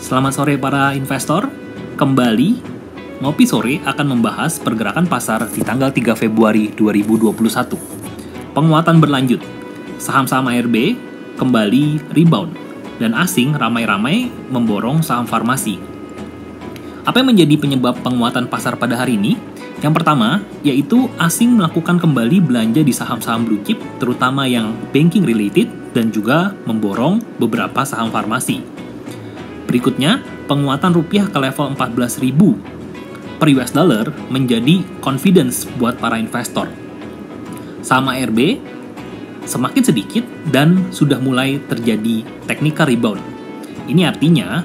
Selamat sore para investor, kembali Ngopi Sore akan membahas pergerakan pasar di tanggal 3 Februari 2021. Penguatan berlanjut, saham-saham ARB kembali rebound, dan asing ramai-ramai memborong saham farmasi. Apa yang menjadi penyebab penguatan pasar pada hari ini? Yang pertama, yaitu asing melakukan kembali belanja di saham-saham blue chip, terutama yang banking related, dan juga memborong beberapa saham farmasi. Berikutnya, penguatan rupiah ke level 14.000 per US dollar menjadi confidence buat para investor. Saham ARB semakin sedikit dan sudah mulai terjadi technical rebound. Ini artinya,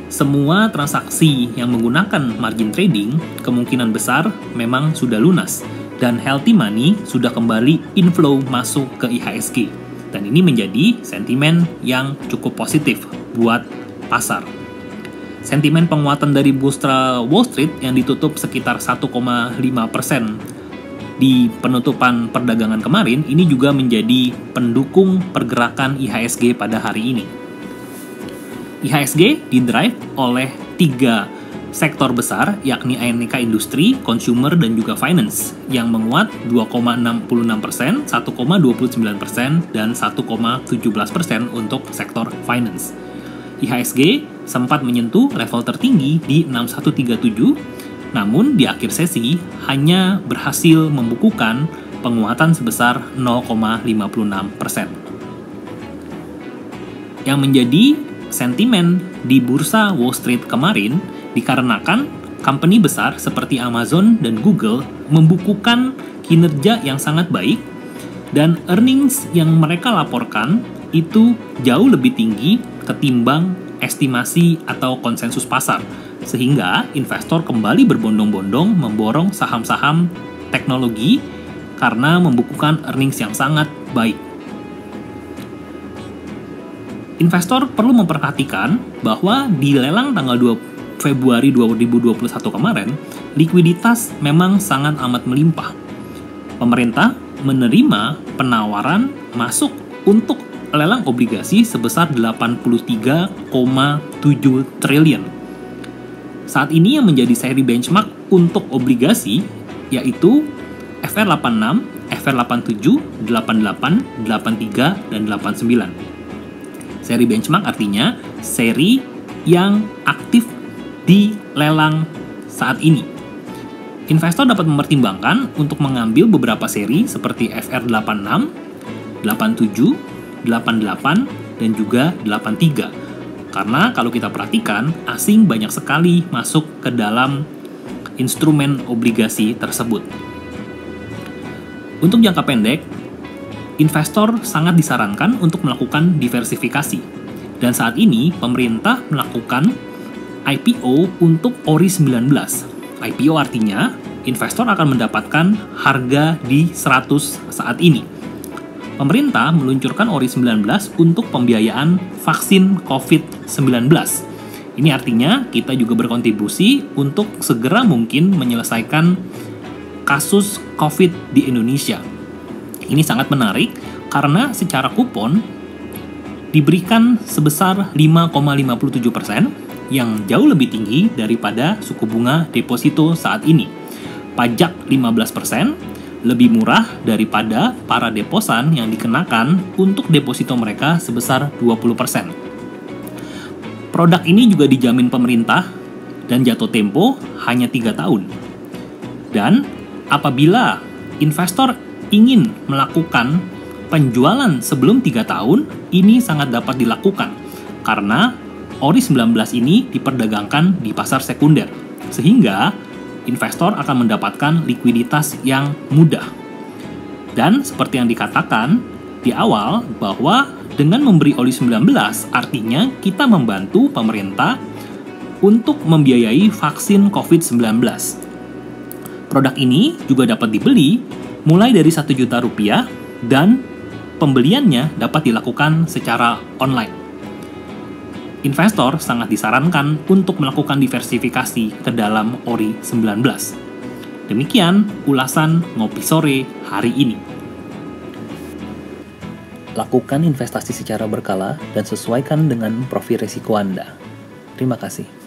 semua transaksi yang menggunakan margin trading kemungkinan besar memang sudah lunas dan healthy money sudah kembali inflow masuk ke IHSG. Dan ini menjadi sentimen yang cukup positif buat pasar. Sentimen penguatan dari bursa Wall Street yang ditutup sekitar 1,5% di penutupan perdagangan kemarin ini juga menjadi pendukung pergerakan IHSG pada hari ini. IHSG didrive oleh 3 sektor besar, yakni aneka industri, consumer, dan juga finance yang menguat 2,66%, 1,29%, dan 1,17% untuk sektor finance. IHSG sempat menyentuh level tertinggi di 6137, namun di akhir sesi hanya berhasil membukukan penguatan sebesar 0,56%. Yang menjadi sentimen di bursa Wall Street kemarin dikarenakan company besar seperti Amazon dan Google membukukan kinerja yang sangat baik dan earnings yang mereka laporkan itu jauh lebih tinggi ketimbang estimasi atau konsensus pasar, sehingga investor kembali berbondong-bondong memborong saham-saham teknologi karena membukukan earnings yang sangat baik. Investor perlu memperhatikan bahwa di lelang tanggal 2 Februari 2021 kemarin, likuiditas memang sangat amat melimpah. Pemerintah menerima penawaran masuk untuk lelang obligasi sebesar 83,7 triliun. Saat ini yang menjadi seri benchmark untuk obligasi yaitu FR86, FR87, 88, 83, dan 89. Seri benchmark artinya seri yang aktif di lelang saat ini. Investor dapat mempertimbangkan untuk mengambil beberapa seri seperti FR86, 87, 88, dan juga 83. Karena kalau kita perhatikan, asing banyak sekali masuk ke dalam instrumen obligasi tersebut. Untuk jangka pendek, investor sangat disarankan untuk melakukan diversifikasi. Dan saat ini, pemerintah melakukan IPO untuk ORI 19. IPO artinya, investor akan mendapatkan harga di 100 saat ini. Pemerintah meluncurkan ORI 19 untuk pembiayaan vaksin COVID-19. Ini artinya kita juga berkontribusi untuk segera mungkin menyelesaikan kasus COVID di Indonesia. Ini sangat menarik karena secara kupon diberikan sebesar 5,57% yang jauh lebih tinggi daripada suku bunga deposito saat ini. Pajak 15%, lebih murah daripada para deposan yang dikenakan untuk deposito mereka sebesar 20%. Produk ini juga dijamin pemerintah dan jatuh tempo hanya 3 tahun. Dan apabila investor ingin melakukan penjualan sebelum 3 tahun, ini sangat dapat dilakukan karena ORI 19 ini diperdagangkan di pasar sekunder, sehingga investor akan mendapatkan likuiditas yang mudah. Dan seperti yang dikatakan di awal bahwa dengan memberi ORI 19 artinya kita membantu pemerintah untuk membiayai vaksin COVID-19. Produk ini juga dapat dibeli mulai dari Rp1 juta dan pembeliannya dapat dilakukan secara online. Investor sangat disarankan untuk melakukan diversifikasi ke dalam ORI 19. Demikian ulasan Ngopi Sore hari ini. Lakukan investasi secara berkala dan sesuaikan dengan profil risiko Anda. Terima kasih.